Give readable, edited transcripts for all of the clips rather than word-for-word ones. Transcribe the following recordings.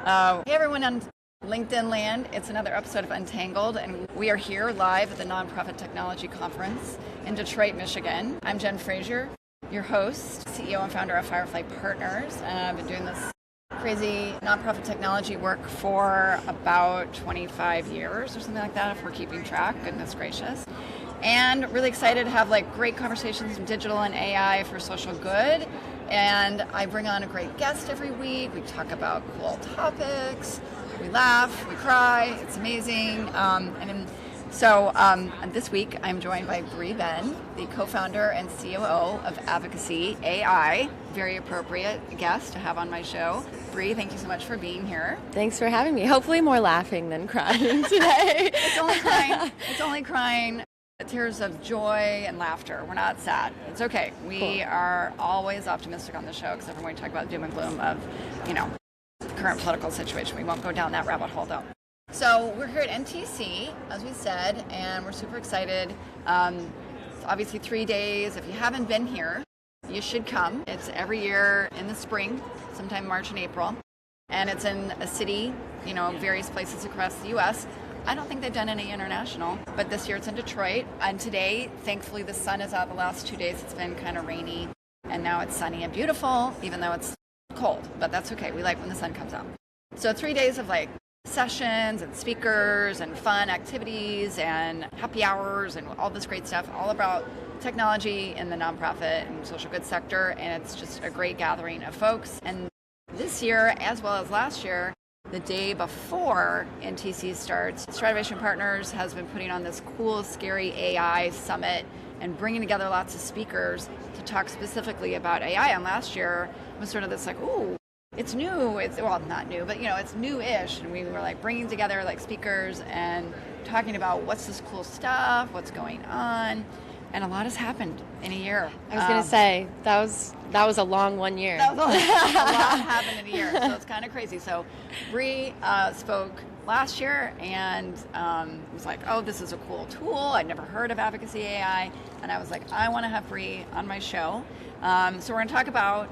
Hey everyone on LinkedIn land, it's another episode of UnTangled, and we are here live at the Nonprofit Technology Conference in Detroit, Michigan. I'm Jen Frazier, your host, CEO and founder of Firefly Partners, and I've been doing this crazy nonprofit technology work for about 25 years or something like that, if we're keeping track, goodness gracious. And really excited to have great conversations in digital and AI for social good. And I bring on a great guest every week. We talk about cool topics. We laugh, we cry. It's amazing. So this week I'm joined by Bree Benn, the co-founder and COO of Advocacy AI. Very appropriate guest to have on my show. Bree, thank you so much for being here. Thanks for having me. Hopefully more laughing than crying today. It's only crying. It's only crying. Tears of joy and laughter. We're not sad. It's okay. We are always optimistic on the show, except for when we talk about doom and gloom of, the current political situation. We won't go down that rabbit hole, though. So we're here at NTC, as we said, and we're super excited. It's obviously 3 days. If you haven't been here, you should come. It's every year in the spring, sometime March and April, and it's in a city, various places across the U.S. I don't think they've done any international, but this year it's in Detroit. And today, thankfully, the sun is out. The last 2 days it's been kind of rainy, and now it's sunny and beautiful, even though it's cold. But that's okay. We like when the sun comes out. So 3 days of sessions and speakers and fun activities and happy hours and all this great stuff, all about technology in the nonprofit and social good sector. And it's just a great gathering of folks. And this year, as well as last year, the day before NTC starts, Strativation Partners has been putting on this cool, scary AI summit and bringing together lots of speakers to talk specifically about AI. And last year was sort of this ooh, it's new. It's, well, not new, but it's new-ish. And we were bringing together speakers and talking about what's this cool stuff, what's going on. And a lot has happened in a year. I was going to say, that was a long 1 year. A lot happened in a year, so it's kind of crazy. So Bree spoke last year and was oh, this is a cool tool. I'd never heard of Advocacy AI. And I was I want to have Bree on my show. So we're going to talk about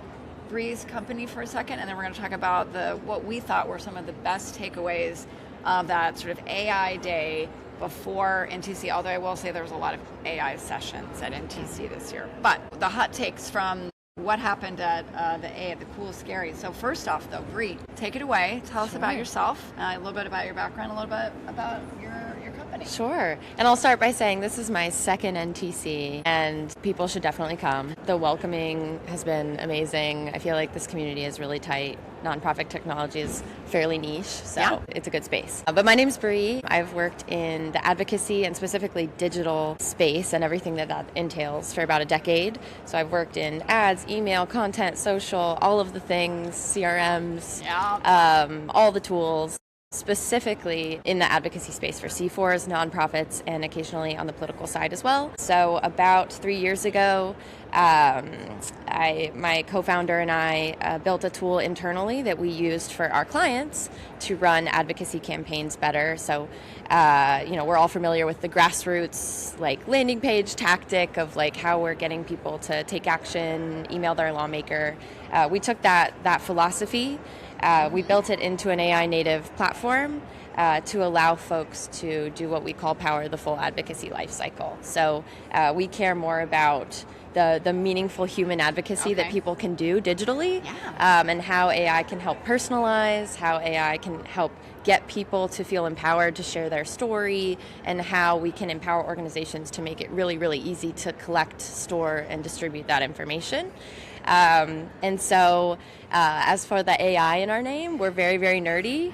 Bree's company for a second, and then we're going to talk about what we thought were some of the best takeaways of that sort of AI day before NTC, although I will say there was a lot of AI sessions at NTC this year. But the hot takes from what happened at the cool, scary. So first off, though, Bree, take it away. Tell us about yourself, a little bit about your background, a little bit about your company. Sure. And I'll start by saying this is my second NTC, and people should definitely come. The welcoming has been amazing. I feel like this community is really tight. Nonprofit technology is fairly niche, so It's a good space. But my name's Bree. I've worked in the advocacy and specifically digital space and everything that entails for about a decade. So I've worked in ads, email, content, social, all of the things, CRMs, all the tools. Specifically in the advocacy space for C4s, nonprofits, and occasionally on the political side as well. So about 3 years ago, my co-founder and I built a tool internally that we used for our clients to run advocacy campaigns better. So, we're all familiar with the grassroots landing page tactic of how we're getting people to take action, email their lawmaker. We took that philosophy. We built it into an AI native platform to allow folks to do what we call power the full advocacy lifecycle. So we care more about the meaningful human advocacy that people can do digitally, and how AI can help personalize, how AI can help get people to feel empowered to share their story, and how we can empower organizations to make it really, really easy to collect, store, and distribute that information. And so as for the AI in our name, we're very, very nerdy.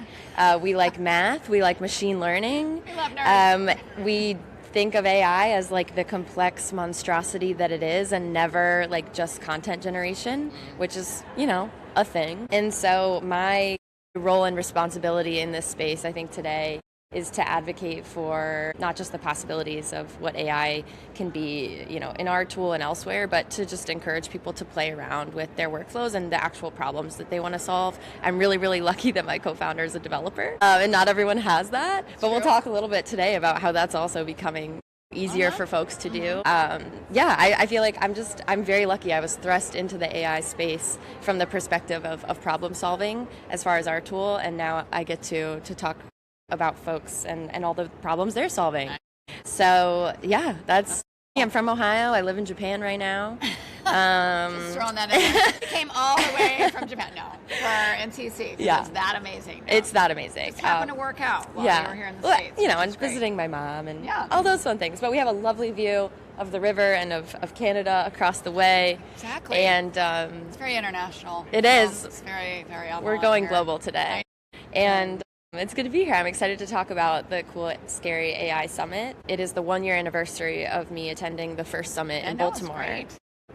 We like math. We like machine learning. We love nerds. We think of AI as the complex monstrosity that it is, and never just content generation, which is, a thing. And so my role and responsibility in this space, I think today, is to advocate for not just the possibilities of what AI can be, in our tool and elsewhere, but to just encourage people to play around with their workflows and the actual problems that they want to solve. I'm really, really lucky that my co-founder is a developer, and not everyone has that. But we'll talk a little bit today about how that's also becoming easier for folks to do. I feel like I'm very lucky. I was thrust into the AI space from the perspective of problem solving as far as our tool, and now I get to talk about folks and all the problems they're solving. So yeah, I'm from Ohio. I live in Japan right now. Just throwing that in. It came all the way from Japan. No, for NTC. Yeah. It's that amazing. No. It's that amazing. Just happened to work out while we were here in the States. And visiting my mom and all those fun things. But we have a lovely view of the river and of Canada across the way. Exactly. And it's very international. It is. It's very, very avant We're going here. global today. And it's good to be here. I'm excited to talk about the Cool Scary AI Summit. It is the 1-year anniversary of me attending the first summit in Baltimore.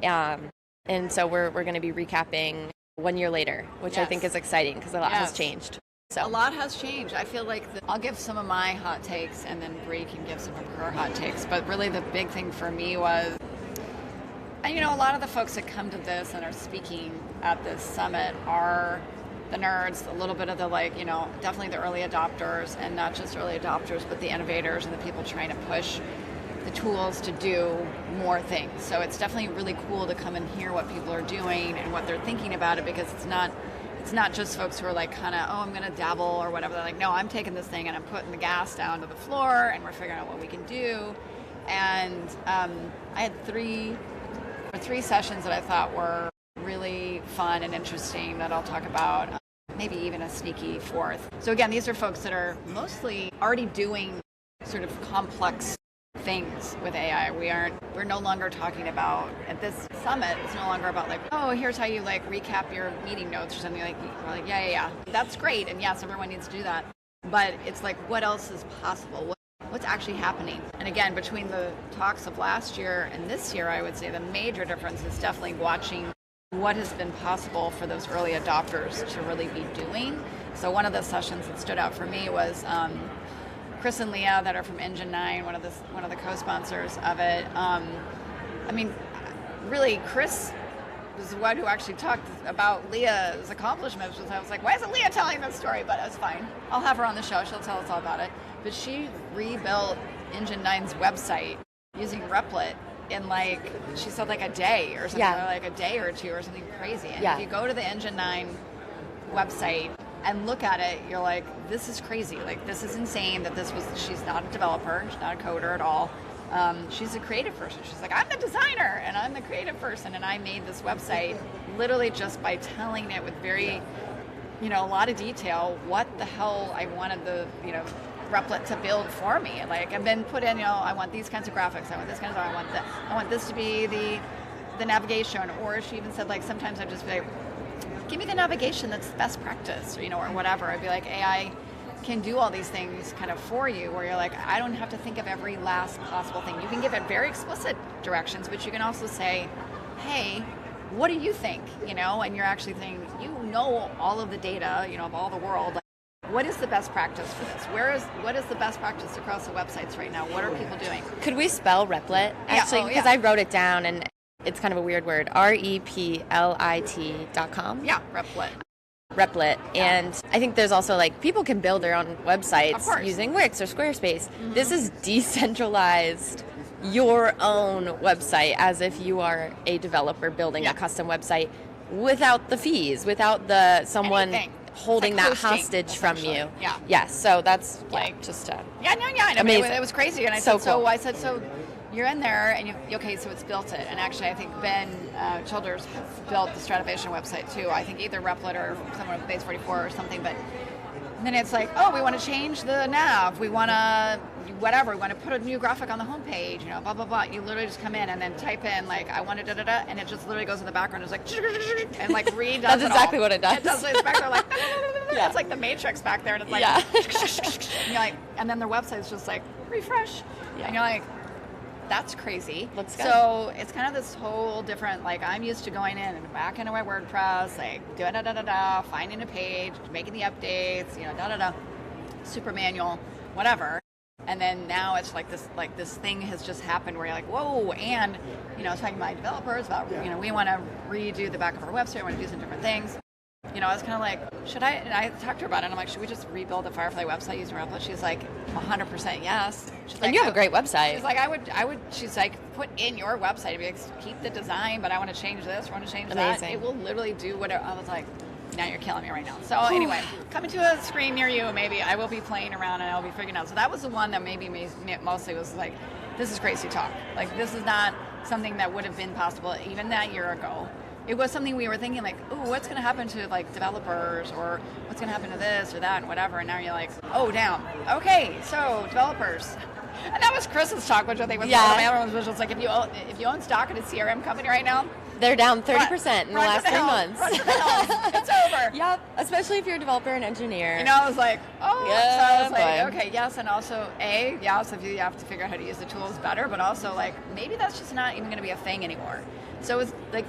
And so we're going to be recapping 1 year later, which I think is exciting because a lot has changed. So a lot has changed. I feel like I'll give some of my hot takes and then Bree can give some of her hot takes. But really the big thing for me was, and a lot of the folks that come to this and are speaking at this summit are the nerds, a little bit of the definitely the early adopters, and not just early adopters, but the innovators and the people trying to push the tools to do more things. So it's definitely really cool to come and hear what people are doing and what they're thinking about it, because it's not just folks who are like kind of, I'm going to dabble or whatever. They're like, no, I'm taking this thing and I'm putting the gas down to the floor and we're figuring out what we can do. And I had three sessions that I thought were really fun and interesting that I'll talk about, maybe even a sneaky fourth. So again, these are folks that are mostly already doing sort of complex things with AI. We're no longer talking about, at this summit, it's no longer about like, here's how you recap your meeting notes or something. We're like, yeah. That's great. And yes, everyone needs to do that. But it's like, what else is possible? What's actually happening? And again, between the talks of last year and this year, I would say the major difference is definitely watching what has been possible for those early adopters to really be doing. So one of the sessions that stood out for me was Chris and Leah, that are from Engine 9, one of the co-sponsors of it. Really, Chris was the one who actually talked about Leah's accomplishments. I was like, why isn't Leah telling this story? But it's fine. I'll have her on the show. She'll tell us all about it. But she rebuilt Engine 9's website using Replit in she said a day or something, or a day or two or something crazy. And if you go to the Engine 9 website and look at it, you're like, this is crazy. This is insane that she's not a developer, she's not a coder at all. She's a creative person. She's like, I'm the designer and I'm the creative person, and I made this website literally just by telling it with very, a lot of detail what the hell I wanted the, Replit to build for me. And then put in, I want these kinds of graphics, I want this kind of, I want this to be the navigation. Or she even said, sometimes I'd just be like, give me the navigation that's best practice, or whatever. I'd be like, AI can do all these things kind of for you, where you're like, I don't have to think of every last possible thing. You can give it very explicit directions, but you can also say, hey, what do you think? And you're actually thinking, all of the data, of all the world. What is the best practice for this? What is the best practice across the websites right now? What are people doing? Could we spell Replit? Actually, because I wrote it down and it's kind of a weird word. REPLIT.com. Yeah, Replit. Replit. And I think there's also people can build their own websites using Wix or Squarespace. Mm-hmm. This is decentralized, your own website, as if you are a developer building a custom website without the fees, without someone holding that hostage from you. Yeah. Yes. So that's just I know. Amazing. It was crazy. And I said, so you're in there and so it's built it. And actually I think Ben Childers built the Strativation website too. I think either Replit or someone with Base 44 or something. But then it's like, we want to change the nav. We want to whatever. We want to put a new graphic on the homepage, blah, blah, blah. You literally just come in and then type in, I want to da-da-da, and it just literally goes in the background. It's and read That's exactly what it does. It does. It's back there it's like the Matrix back there, and it's and you're and then their website's just refresh. Yeah. And you're like, that's crazy. Looks good. So it's kind of this whole different, I'm used to going in and back into my WordPress, doing da-da-da-da, finding a page, making the updates, da-da-da, super manual, whatever. And then now it's this thing has just happened where you're like, whoa, and, talking to my developers about, we want to redo the back of our website, we want to do some different things. You know, I was kind of like, should I? And I talked to her about it. And I'm like, should we just rebuild the Firefly website using Replit? She's like, 100% yes. She's And like, you have a great website. She's like, I would. She's like, put in your website. Be like, keep the design, but I want to change this. I want to change that. It will literally do whatever. I was like, now you're killing me right now. So anyway, coming to a screen near you, maybe I will be playing around and I'll be figuring out. So that was the one that maybe mostly was like, this is crazy talk. Like, this is not something that would have been possible even that year ago. It was something we were thinking like, oh, what's going to happen to like developers, or what's going to happen to this or that and whatever. And now you're like, oh, damn. Okay, so developers. And that was Chris's talk, which I think was one of everyone's visuals. Like, if you own stock in a CRM company right now, they're down 30% in the last 3 months. It's over. Yep, especially if you're a developer and engineer. You know, I was like, oh. Yeah, so I was like, okay, yes, and also, so if you have to figure out how to use the tools better, but also, like, maybe that's just not even going to be a thing anymore. So it's like,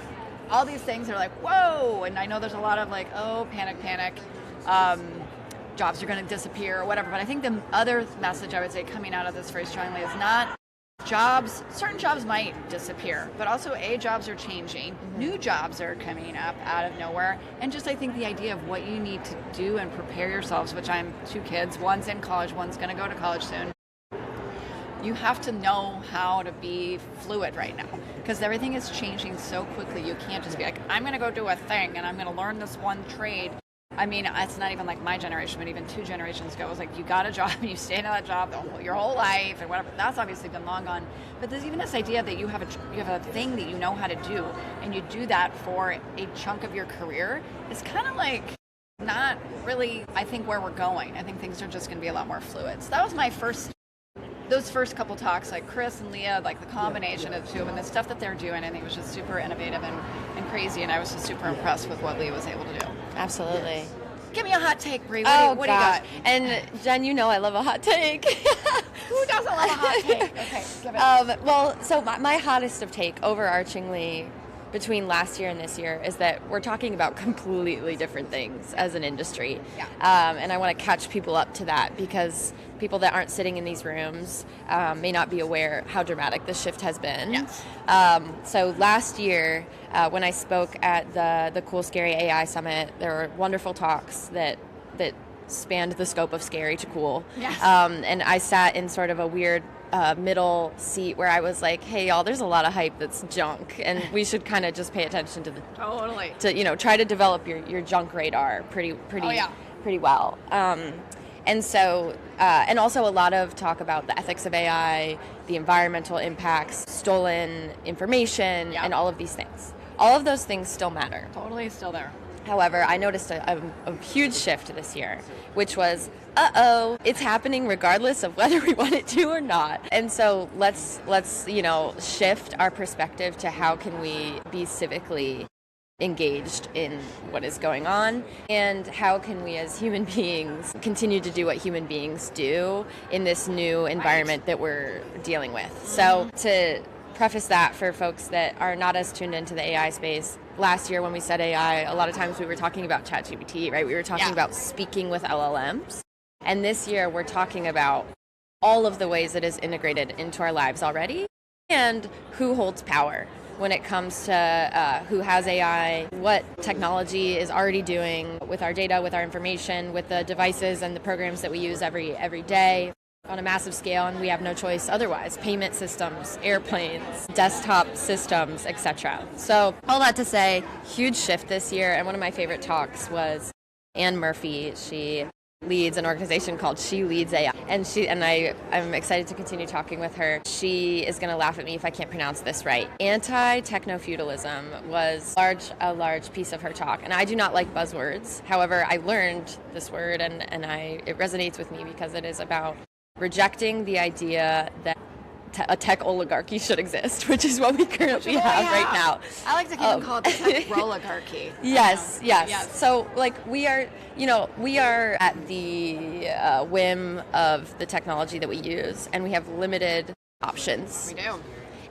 all these things are like, whoa, and I know there's a lot of like, oh, panic, jobs are going to disappear or whatever, but I think the other message I would say coming out of this very strongly is not certain jobs might disappear, but also jobs are changing, new jobs are coming up out of nowhere, and just I think the idea of what you need to do and prepare yourselves, which I'm 2 kids, one's in college, one's going to go to college soon. You have to know how to be fluid right now because everything is changing so quickly. You can't just be like, I'm going to go do a thing and I'm going to learn this one trade. I mean, it's not even like my generation, but even 2 generations ago, it was like you got a job and you stayed in that job your whole life and whatever. That's obviously been long gone. But there's even this idea that you have a thing that you know how to do, and you do that for a chunk of your career. It's kind of like not really, I think, where we're going. I think things are just going to be a lot more fluid. So that was my those first couple talks, like Chris and Leah, like the combination of the 2 of them, and the stuff that they're doing, I think was just super innovative and crazy, and I was just super impressed with what Leah was able to do. Absolutely. Give me a hot take, Bree. What do you got? And Jen, you know I love a hot take. Who doesn't love a hot take? Okay, give it. Well, so my hottest of take, overarchingly, between last year and this year is that we're talking about completely different things as an industry. Yeah. And I want to catch people up to that because people that aren't sitting in these rooms may not be aware how dramatic this shift has been. Yes. So last year, when I spoke at the Cool Scary AI Summit, there were wonderful talks that spanned the scope of scary to cool. Yes. And I sat in sort of a weird middle seat where I was like, hey y'all, there's a lot of hype that's junk and we should kind of just pay attention to try to develop your junk radar pretty well. And so and also a lot of talk about the ethics of AI, the environmental impacts, stolen information, and all of these things. All of those things still matter. Totally still there. However, I noticed a huge shift this year, which was, it's happening regardless of whether we want it to or not. And so let's shift our perspective to how can we be civically engaged in what is going on, and how can we as human beings continue to do what human beings do in this new environment that we're dealing with. So to preface that for folks that are not as tuned into the AI space, last year when we said AI, a lot of times we were talking about ChatGPT, right? We were talking about speaking with LLMs. And this year we're talking about all of the ways it is integrated into our lives already and who holds power when it comes to who has AI, what technology is already doing with our data, with our information, with the devices and the programs that we use every day on a massive scale, and we have no choice otherwise. Payment systems, airplanes, desktop systems, etc. So all that to say, huge shift this year, and one of my favorite talks was Anne Murphy. She leads an organization called She Leads AI, and I'm excited to continue talking with her. She is going to laugh at me if I can't pronounce this right. Anti-techno-feudalism was a large piece of her talk, and I do not like buzzwords. However, I learned this word, and it resonates with me because it is about rejecting the idea that a tech oligarchy should exist, which is what we currently have right now. I like to even call it the tech oligarchy. Yes. So, like, we are at the whim of the technology that we use, and we have limited options. We do.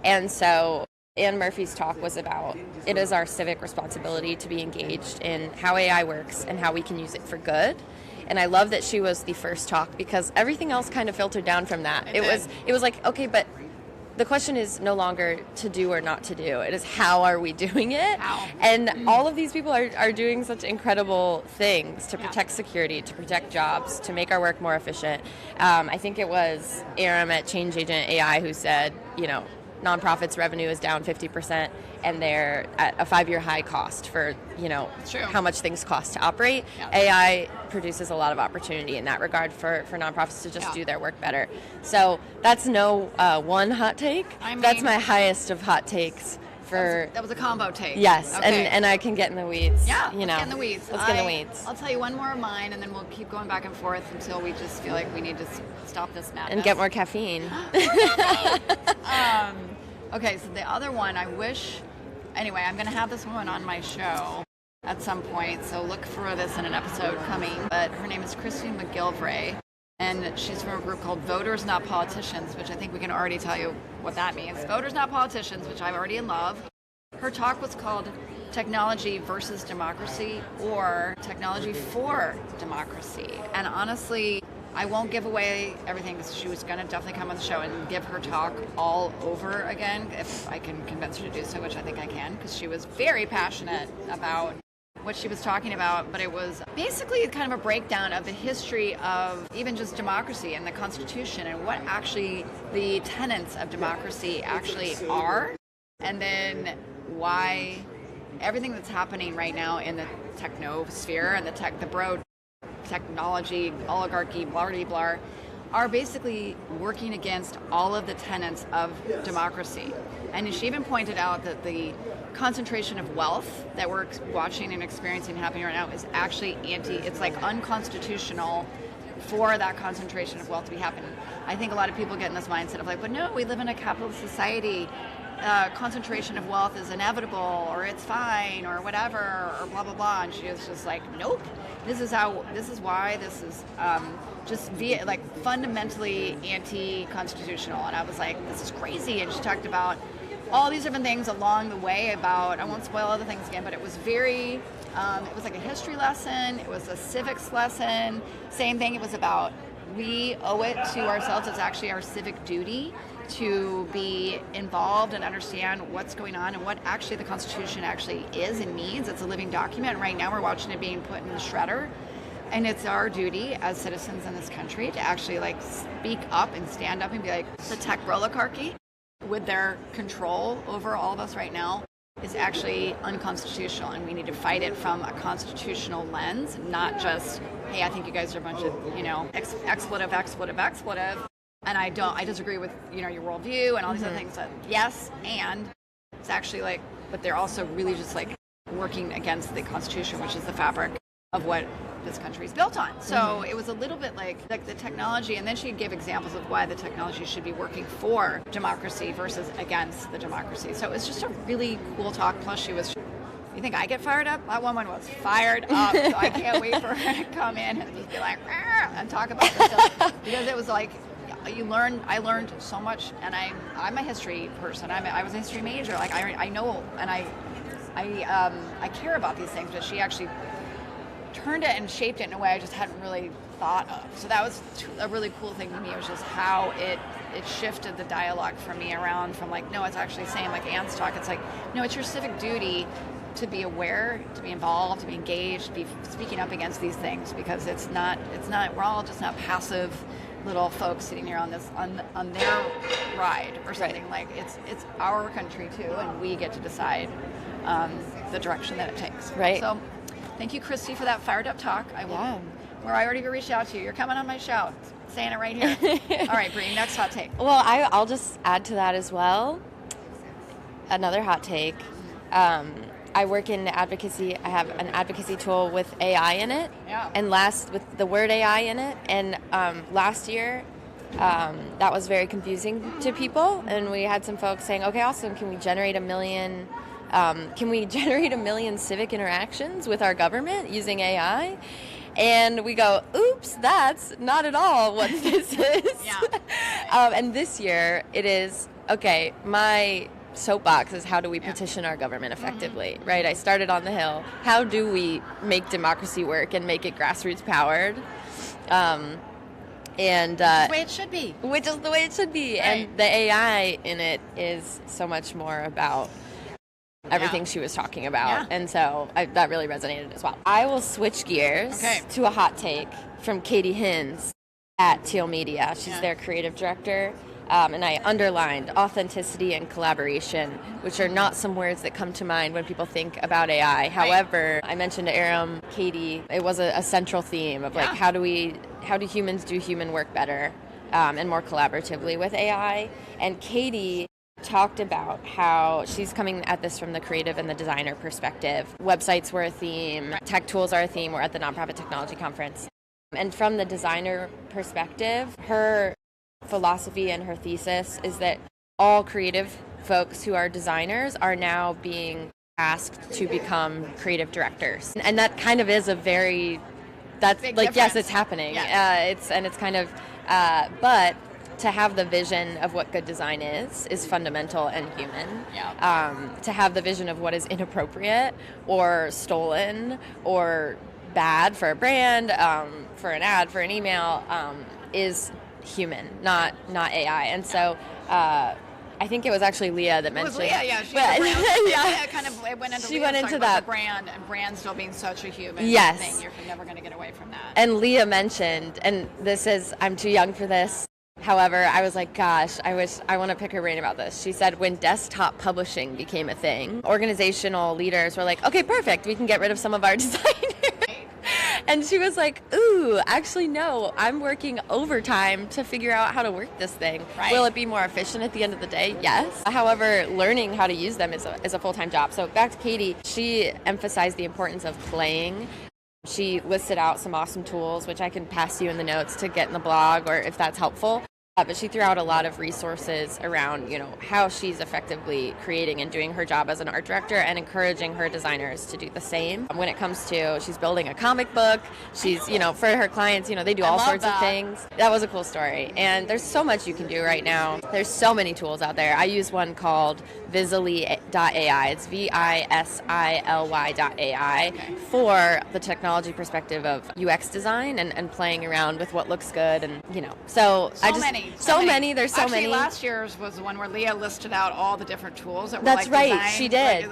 And so Anne Murphy's talk was about it is our civic responsibility to be engaged in how AI works and how we can use it for good. And I love that she was the first talk because everything else kind of filtered down from that. It was like, okay, but the question is no longer to do or not to do. It is how are we doing it? How? And all of these people are doing such incredible things to protect security, to protect jobs, to make our work more efficient. I think it was Aram at Change Agent AI who said, nonprofits' revenue is down 50%, and they're at a 5-year high cost for, how much things cost to operate. Yeah. AI produces a lot of opportunity in that regard for nonprofits to just do their work better. So that's no one hot take. That's my highest of hot takes. That was a combo take. Yes, okay. and I can get in the weeds. Yeah, let's get in the weeds. Let's get in the weeds. I'll tell you one more of mine, and then we'll keep going back and forth until we just feel like we need to stop this madness. And get more caffeine. Okay, so the other one, anyway, I'm going to have this woman on my show at some point, so look for this in an episode coming. But her name is Christine McGilvray, and she's from a group called Voters Not Politicians, which I think we can already tell you what that means. Voters Not Politicians, which I'm already in love. Her talk was called Technology versus Democracy, or Technology for Democracy. And honestly, I won't give away everything because she was going to definitely come on the show and give her talk all over again if I can convince her to do so, which I think I can, because she was very passionate about what she was talking about. But it was basically kind of a breakdown of the history of even just democracy and the Constitution and what actually the tenets of democracy actually are, and then why everything that's happening right now in the technosphere and the broad technology, oligarchy, blah, are basically working against all of the tenets of democracy. And she even pointed out that the concentration of wealth that we're watching and experiencing happening right now is actually it's like unconstitutional for that concentration of wealth to be happening. I think a lot of people get in this mindset of like, but no, we live in a capitalist society. Concentration of wealth is inevitable, or it's fine, or whatever, or blah blah blah. And she was just like, nope. This is why this is just fundamentally anti-constitutional. And I was like, this is crazy. And she talked about all these different things along the way about, I won't spoil other things again, but it was very, it was like a history lesson. It was a civics lesson. Same thing. It was about, we owe it to ourselves. It's actually our civic duty to be involved and understand what's going on and what actually the Constitution actually is and means. It's a living document. Right now we're watching it being put in the shredder. And it's our duty as citizens in this country to actually speak up and stand up and be like, the tech oligarchy with their control over all of us right now is actually unconstitutional, and we need to fight it from a constitutional lens, not just, hey, I think you guys are a bunch of, expletive. And I disagree with, your worldview and all these other things. Yes, and it's actually but they're also really just working against the Constitution, which is the fabric of what this country is built on. So it was a little bit like the technology, and then she gave examples of why the technology should be working for democracy versus against the democracy. So it was just a really cool talk. Plus you think I get fired up? That woman was fired up. So I can't wait for her to come in and just be like, and talk about this stuff. Because it was I learned so much, and I'm a history person. I was a history major. I know, and I care about these things. But she actually turned it and shaped it in a way I just hadn't really thought of. So that was a really cool thing to me. It was just how it shifted the dialogue for me around from no, it's actually saying Anne's talk. It's no, it's your civic duty to be aware, to be involved, to be engaged, to be speaking up against these things, because it's not we're all just not passive little folks sitting here on their ride or something. Right. It's our country too, and we get to decide the direction that it takes. Right. So thank you, Christy, for that fired up talk. I already reached out to you. You're coming on my show. Saying it right here. All right, Bree, next hot take. Well, I'll just add to that as well. Another hot take. I work in advocacy. I have an advocacy tool with AI in it, and with the word AI in it. And last year, that was very confusing to people. And we had some folks saying, "Okay, awesome. Can we generate 1 million? Can we generate 1 million civic interactions with our government using AI?" And we go, "Oops, that's not at all what this is." And this year, it is okay. My soapbox is, how do we petition our government effectively, right? I started on the Hill. How do we make democracy work and make it grassroots powered? And the way it should be. which is the way it should be. Right. And the AI in it is so much more about everything she was talking about. Yeah. And so that really resonated as well. I will switch gears to a hot take from Katie Hins at Teal Media. She's their creative director. And I underlined authenticity and collaboration, which are not some words that come to mind when people think about AI. However, I mentioned to Aram, Katie, it was a central theme of like, how do humans do human work better and more collaboratively with AI? And Katie talked about how she's coming at this from the creative and the designer perspective. Websites were a theme, tech tools are a theme. We're at the Nonprofit Technology Conference. And from the designer perspective, her philosophy and her thesis is that all creative folks who are designers are now being asked to become creative directors. And that kind of is a very, that's big like, difference. yes, it's happening. Yeah. It's kind of, but to have the vision of what good design is fundamental and human. Yeah. To have the vision of what is inappropriate or stolen or bad for a brand, for an ad, for an email, is human, not AI. And so I think it was actually Leah that mentioned. It was Leah, yeah. It went into she went into about that the brand and brand still being such a human thing. You're never going to get away from that. And Leah mentioned, and this is, I'm too young for this. However, I was like, gosh, I want to pick her brain about this. She said when desktop publishing became a thing, organizational leaders were like, okay, perfect, we can get rid of some of our designers. And she was like, ooh, actually, no, I'm working overtime to figure out how to work this thing. Right. Will it be more efficient at the end of the day? Yes. However, learning how to use them is a full-time job. So back to Katie, she emphasized the importance of playing. She listed out some awesome tools, which I can pass you in the notes to get in the blog, or if that's helpful. But she threw out a lot of resources around, how she's effectively creating and doing her job as an art director and encouraging her designers to do the same. When it comes to, she's building a comic book, she's, for her clients, they do all sorts of things. That was a cool story. And there's so much you can do right now. There's so many tools out there. I use one called Visily.ai. It's VISILY.ai for the technology perspective of UX design and playing around with what looks good and, So many. There's so many. Last year's was the one where Leah listed out all the different tools that were That's right. designed, She did.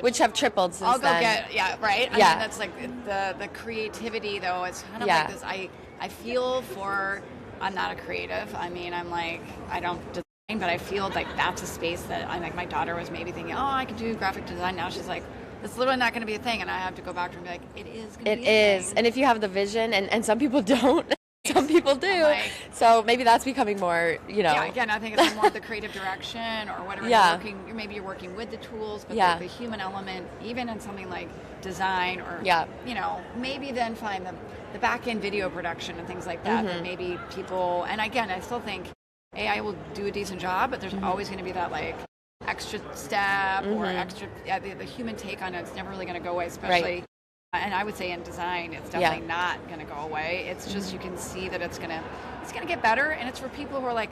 Which have tripled since I'll go then. right? I Yeah. mean, that's like the creativity, though. It's kind of like this. I feel for, I'm not a creative. I mean, I'm like, I don't design, but I feel like that's a space that I'm like, my daughter was maybe thinking, oh, I could do graphic design. Now she's like, it's literally not going to be a thing. And I have to go back to her and be like, it is going to be a thing. And if you have the vision, and some people don't, some people do. So maybe that's becoming more, Yeah, again, I think it's more the creative direction or whatever. Maybe you're working with the tools, but the human element, even in something like design or, maybe then find the back-end video production and things like that, that maybe people, and again, I still think AI will do a decent job, but there's always going to be that like extra step or extra, the human take on it. It's never really going to go away, especially and I would say in design, it's definitely not going to go away. It's just you can see that it's gonna get better, and it's for people who are like,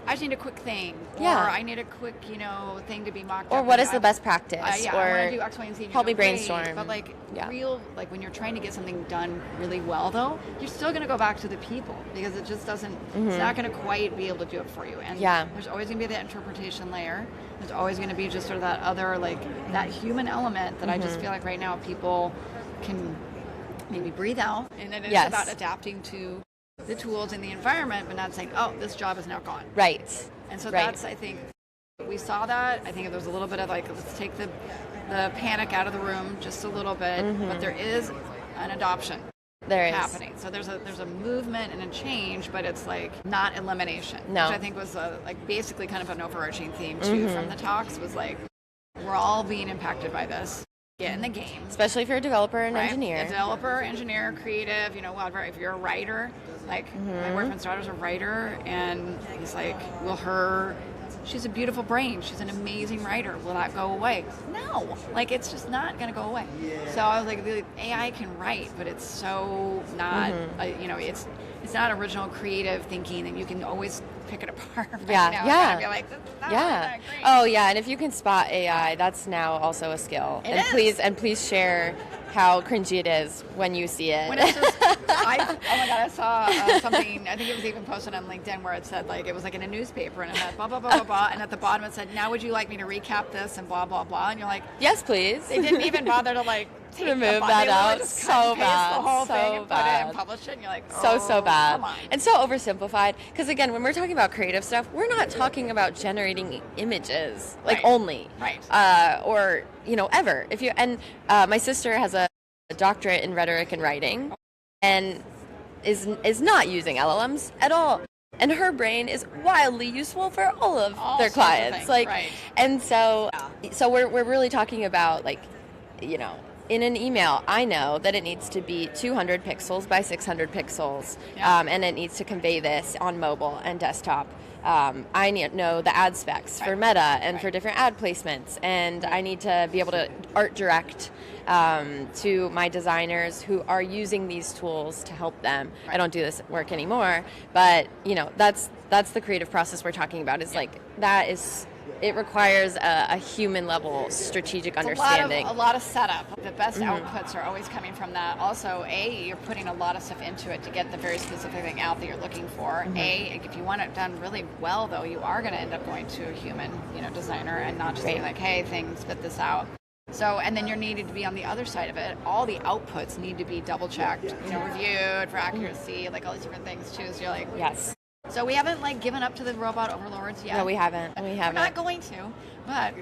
I just need a quick thing, or I need a quick thing to be mocked up. Or what is the best practice? I want to do X, Y, and Z. Help me brainstorm. But like real, like when you're trying to get something done really well, though, you're still going to go back to the people because it just doesn't. It's not going to quite be able to do it for you. And there's always going to be that interpretation layer. There's always going to be just sort of that other that human element that I just feel like right now people can maybe breathe out, and then it's about adapting to the tools in the environment, but not saying, oh, this job is now gone. Right. And so that's, I think, we saw that. I think there was a little bit of like, let's take the panic out of the room just a little bit, but there is an adoption happening. So there's a movement and a change, but it's like not elimination, which I think was basically kind of an overarching theme too from the talks, was like, we're all being impacted by this. Get in the game. Especially if you're a developer and engineer. A developer, engineer, creative, whatever. If you're a writer, like my boyfriend's daughter's a writer, and he's like, she's a beautiful brain. She's an amazing writer. Will that go away? No. It's just not going to go away. So I was like, the AI can write, but it's so not, it's not original creative thinking, and you can always pick it apart. And be like, that great. Oh yeah, and if you can spot AI, that's now also a skill. Please share how cringy it is when you see it. When it's just, oh my god, saw something, I think it was even posted on LinkedIn where it said like, it was like in a newspaper and it had blah, blah, blah, blah, blah. And at the bottom it said, now would you like me to recap this and blah, blah, blah. And you're like, yes, please. They didn't even bother to like remove that out. Just so bad. The whole so thing and bad. put it and publish it. And you're like, oh, so bad. Come on. And so oversimplified. Because again, when we're talking about creative stuff, we're not talking about generating images, like only. Right. Or, ever. My sister has a doctorate in rhetoric and writing and is not using LLMs at all. And her brain is wildly useful for all of their clients. And so we're really talking about in an email, I know that it needs to be 200 pixels by 600 pixels, and it needs to convey this on mobile and desktop. I know the ad specs for Meta and for different ad placements, and I need to be able to art direct to my designers who are using these tools to help them. I don't do this work anymore, but that's the creative process we're talking about. It requires a human level strategic understanding. A lot of setup. The best outputs are always coming from that. Also, you're putting a lot of stuff into it to get the very specific thing out that you're looking for. If you want it done really well, though, you are going to end up going to a human, designer and not just being like, hey, spit this out. So, and then you're needed to be on the other side of it. All the outputs need to be double checked, reviewed for accuracy, like all these different things too. So you're like, yes. So we haven't given up to the robot overlords yet. No, we haven't. We're not going to, but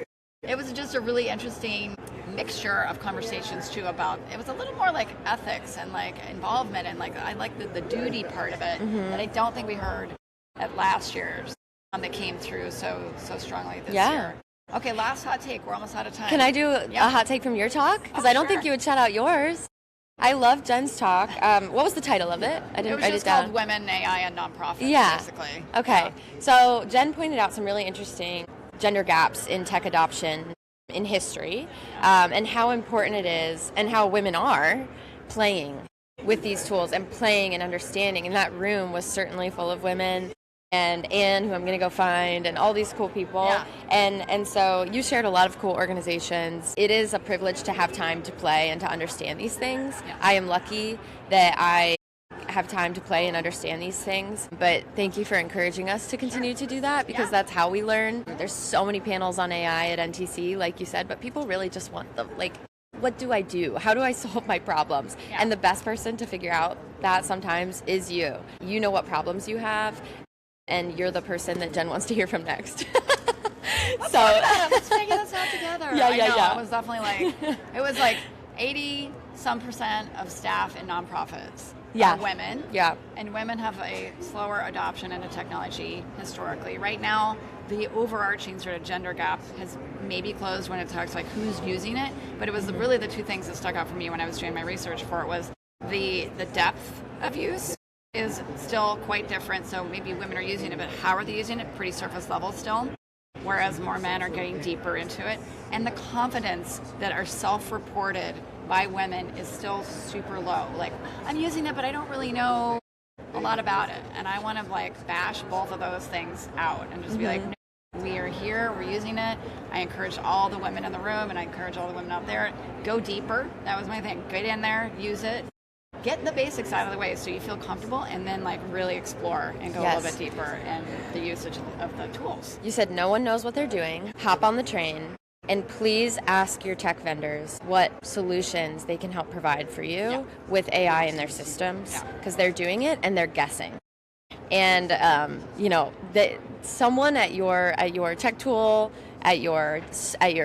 it was just a really interesting mixture of conversations too about, it was a little more like ethics and like involvement and like, I like the duty part of it that I don't think we heard at last year's that came through so strongly this year. Okay, last hot take. We're almost out of time. Can I do a hot take from your talk? Because I don't think you would shout out yours. I love Jen's talk. What was the title of it? I didn't write it down. It was called Women, AI, and Nonprofits, basically. Okay. So Jen pointed out some really interesting gender gaps in tech adoption in history, and how important it is and how women are playing with these tools and playing and understanding. And that room was certainly full of women. And Anne, who I'm going to go find, and all these cool people. Yeah. And so you shared a lot of cool organizations. It is a privilege to have time to play and to understand these things. Yeah. I am lucky that I have time to play and understand these things. But thank you for encouraging us to continue to do that, because that's how we learn. There's so many panels on AI at NTC, like you said, but people really just want what do I do? How do I solve my problems? Yeah. And the best person to figure out that sometimes is you. You know what problems you have. And you're the person that Jen wants to hear from next. Let's figure this out together. Yeah. It was definitely it was like 80% of staff in nonprofits are women. Yeah. And women have a slower adoption into technology historically. Right now, the overarching sort of gender gap has maybe closed when it talks like who's using it. But it was really the two things that stuck out for me when I was doing my research for it was the depth of use is still quite different. So maybe women are using it, but how are they using it? Pretty surface level still, whereas more men are getting deeper into it. And the confidence that are self-reported by women is still super low. Like, I'm using it, but I don't really know a lot about it. And I want to bash both of those things out and just be like, no, we are here, we're using it. I encourage all the women in the room and I encourage all the women out there, go deeper. That was my thing. Get in there, use it. Get the basics out of the way so you feel comfortable, and then really explore and go a little bit deeper in the usage of the tools. You said no one knows what they're doing. Hop on the train, and please ask your tech vendors what solutions they can help provide for you with AI in their systems, because they're doing it and they're guessing. And someone at your tech tool, at your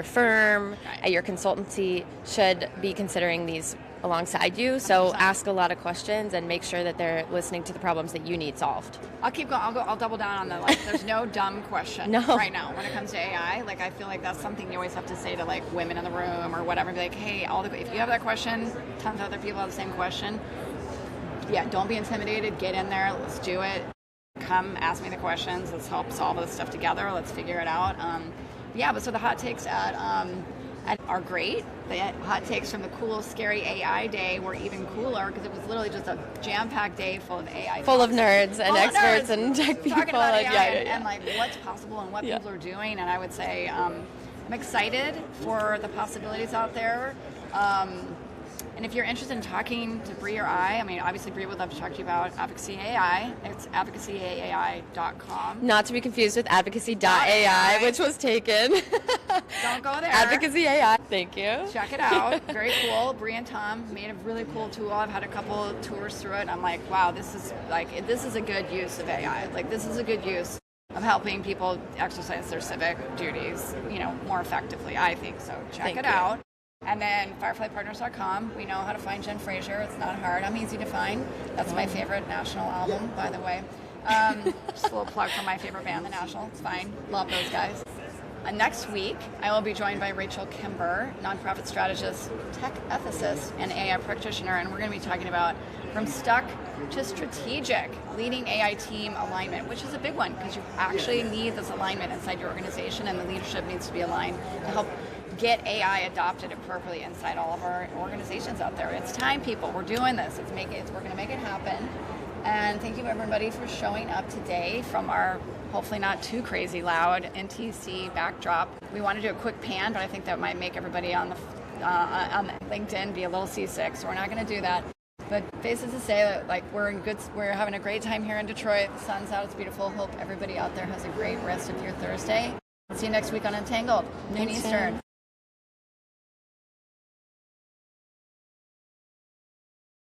firm, at your consultancy should be considering these alongside you. So 100%. Ask a lot of questions and make sure that they're listening to the problems that you need solved. I'll keep going. I'll double down on that. There's no dumb question right now when it comes to AI. I feel like that's something you always have to say to women in the room or whatever. Be like, hey, if you have that question, tons of other people have the same question. Yeah, don't be intimidated. Get in there. Let's do it. Come ask me the questions. Let's help solve this stuff together. Let's figure it out. But so the hot takes are great. The hot takes from the cool, scary AI day were even cooler because it was literally just a jam-packed day full of AI. Full of nerds and experts and tech people. Talking about AI and what's possible and what people are doing. And I would say I'm excited for the possibilities out there. And if you're interested in talking to Bree or I mean, obviously Bree would love to talk to you about Advocacy AI. It's advocacyai.com. Not to be confused with advocacy.ai, which was taken. Don't go there. Advocacy AI. Thank you. Check it out. Very cool. Bree and Tom made a really cool tool. I've had a couple tours through it, and I'm like, wow, this is a good use of AI. Like, this is a good use of helping people exercise their civic duties, more effectively, I think. So check it out. And then fireflypartners.com. We know how to find Jen Frazier. It's not hard. I'm easy to find. That's my favorite National album, by the way. Just a little plug for my favorite band, The National. It's fine. Love those guys. Next week, I will be joined by Rachel Kimber, nonprofit strategist, tech ethicist, and AI practitioner, and we're going to be talking about from stuck to strategic, leading AI team alignment, which is a big one because you actually need this alignment inside your organization, and the leadership needs to be aligned to help get AI adopted appropriately inside all of our organizations out there. It's time, people. We're doing this. We're going to make it happen. And thank you, everybody, for showing up today from our hopefully not too crazy loud NTC backdrop. We want to do a quick pan, but I think that might make everybody on LinkedIn be a little seasick, so we're not going to do that. But faces to say that we're having a great time here in Detroit. The sun's out, it's beautiful. Hope everybody out there has a great rest of your Thursday. See you next week on UnTangled, noon Eastern.